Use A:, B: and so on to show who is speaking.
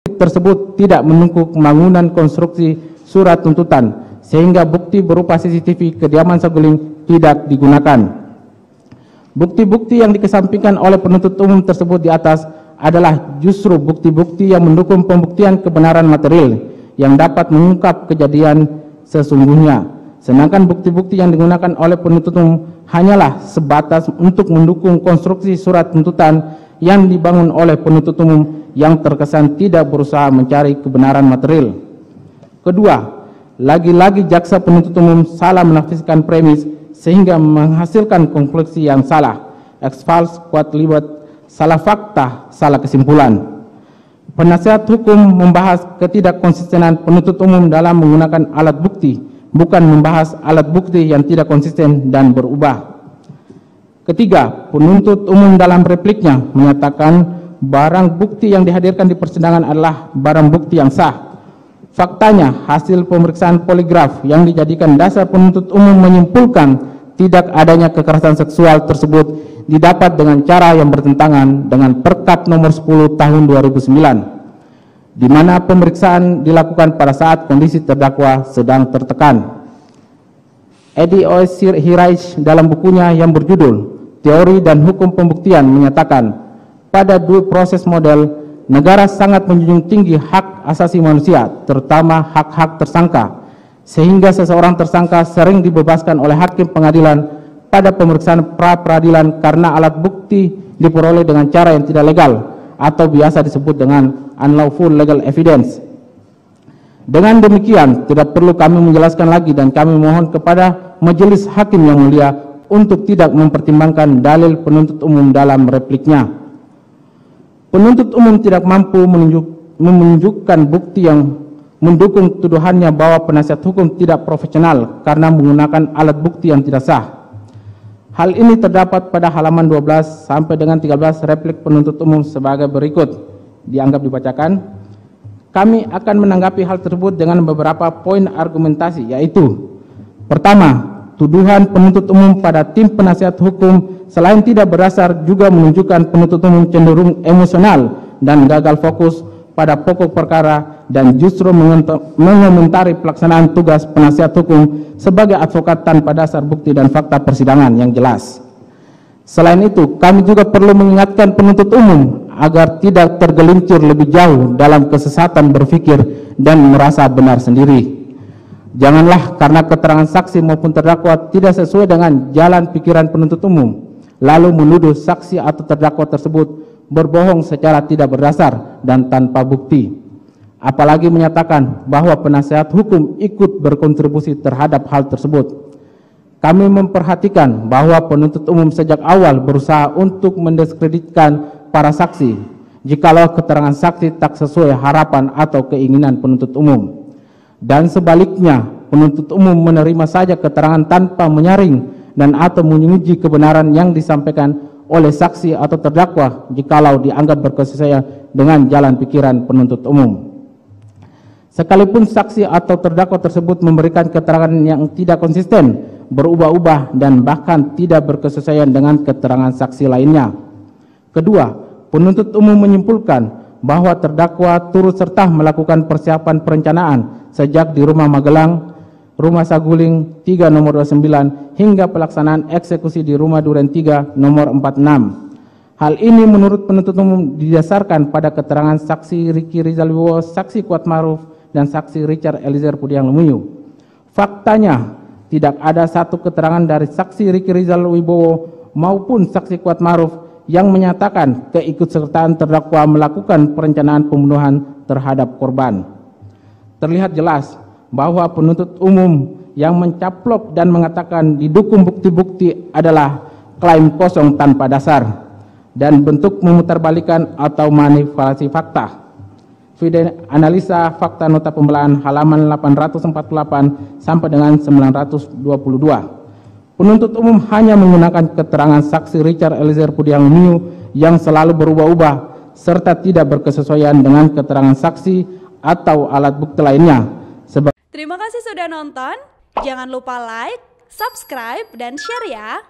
A: tersebut tidak mendukung pembangunan konstruksi surat tuntutan, sehingga bukti berupa CCTV kediaman Saguling tidak digunakan. Bukti-bukti yang dikesampingkan oleh penuntut umum tersebut di atas adalah justru bukti-bukti yang mendukung pembuktian kebenaran material yang dapat mengungkap kejadian sesungguhnya. Sedangkan bukti-bukti yang digunakan oleh penuntut umum hanyalah sebatas untuk mendukung konstruksi surat tuntutan yang dibangun oleh penuntut umum yang terkesan tidak berusaha mencari kebenaran material. Kedua, lagi-lagi jaksa penuntut umum salah menafsirkan premis sehingga menghasilkan konklusi yang salah, ex false quod libet, salah fakta, salah kesimpulan. Penasihat hukum membahas ketidakkonsistenan penuntut umum dalam menggunakan alat bukti, bukan membahas alat bukti yang tidak konsisten dan berubah. Ketiga, penuntut umum dalam repliknya menyatakan barang bukti yang dihadirkan di persidangan adalah barang bukti yang sah. Faktanya, hasil pemeriksaan poligraf yang dijadikan dasar penuntut umum menyimpulkan tidak adanya kekerasan seksual tersebut didapat dengan cara yang bertentangan dengan Perkap nomor 10 tahun 2009, di mana pemeriksaan dilakukan pada saat kondisi terdakwa sedang tertekan. Edi O.S. Hiraish dalam bukunya yang berjudul Teori dan Hukum Pembuktian menyatakan, pada dua proses model, negara sangat menjunjung tinggi hak asasi manusia, terutama hak-hak tersangka, sehingga seseorang tersangka sering dibebaskan oleh hakim pengadilan pada pemeriksaan pra-peradilan karena alat bukti diperoleh dengan cara yang tidak legal atau biasa disebut dengan unlawful legal evidence. Dengan demikian, tidak perlu kami menjelaskan lagi dan kami mohon kepada majelis hakim yang mulia untuk tidak mempertimbangkan dalil penuntut umum dalam repliknya. Penuntut umum tidak mampu menunjukkan bukti yang mendukung tuduhannya bahwa penasihat hukum tidak profesional karena menggunakan alat bukti yang tidak sah. Hal ini terdapat pada halaman 12 sampai dengan 13 replik penuntut umum sebagai berikut. Dianggap dibacakan. Kami akan menanggapi hal tersebut dengan beberapa poin argumentasi, yaitu: pertama, tuduhan penuntut umum pada tim penasihat hukum selain tidak berdasar juga menunjukkan penuntut umum cenderung emosional dan gagal fokus pada pokok perkara dan justru mengomentari pelaksanaan tugas penasihat hukum sebagai advokat tanpa dasar bukti dan fakta persidangan yang jelas. Selain itu, kami juga perlu mengingatkan penuntut umum agar tidak tergelincir lebih jauh dalam kesesatan berpikir dan merasa benar sendiri. Janganlah karena keterangan saksi maupun terdakwa tidak sesuai dengan jalan pikiran penuntut umum, lalu menuduh saksi atau terdakwa tersebut berbohong secara tidak berdasar dan tanpa bukti. Apalagi menyatakan bahwa penasihat hukum ikut berkontribusi terhadap hal tersebut. Kami memperhatikan bahwa penuntut umum sejak awal berusaha untuk mendiskreditkan para saksi jikalau keterangan saksi tak sesuai harapan atau keinginan penuntut umum. Dan sebaliknya, penuntut umum menerima saja keterangan tanpa menyaring dan atau menguji kebenaran yang disampaikan oleh saksi atau terdakwa jikalau dianggap berkesesuaian dengan jalan pikiran penuntut umum. Sekalipun saksi atau terdakwa tersebut memberikan keterangan yang tidak konsisten, berubah-ubah, dan bahkan tidak berkesesuaian dengan keterangan saksi lainnya. Kedua, penuntut umum menyimpulkan bahwa terdakwa turut serta melakukan persiapan perencanaan sejak di Rumah Magelang, Rumah Saguling 3 nomor 29 hingga pelaksanaan eksekusi di Rumah Duren 3 nomor 46. Hal ini menurut penuntut umum didasarkan pada keterangan saksi Ricky Rizal Wibowo, saksi Kuatmaruf, dan saksi Richard Eliezer Pudiang Lumiu. Faktanya, tidak ada satu keterangan dari saksi Ricky Rizal Wibowo maupun saksi Kuatmaruf yang menyatakan keikutsertaan terdakwa melakukan perencanaan pembunuhan terhadap korban. Terlihat jelas bahwa penuntut umum yang mencaplok dan mengatakan didukung bukti-bukti adalah klaim kosong tanpa dasar dan bentuk memutarbalikan atau manipulasi fakta. Video analisa fakta nota pembelaan halaman 848 sampai dengan 922. Penuntut umum hanya menggunakan keterangan saksi Richard Eliezer Pudiang Lumiu yang selalu berubah-ubah serta tidak berkesesuaian dengan keterangan saksi atau alat bukti lainnya.
B: Terima kasih sudah nonton. Jangan lupa like, subscribe, dan share ya.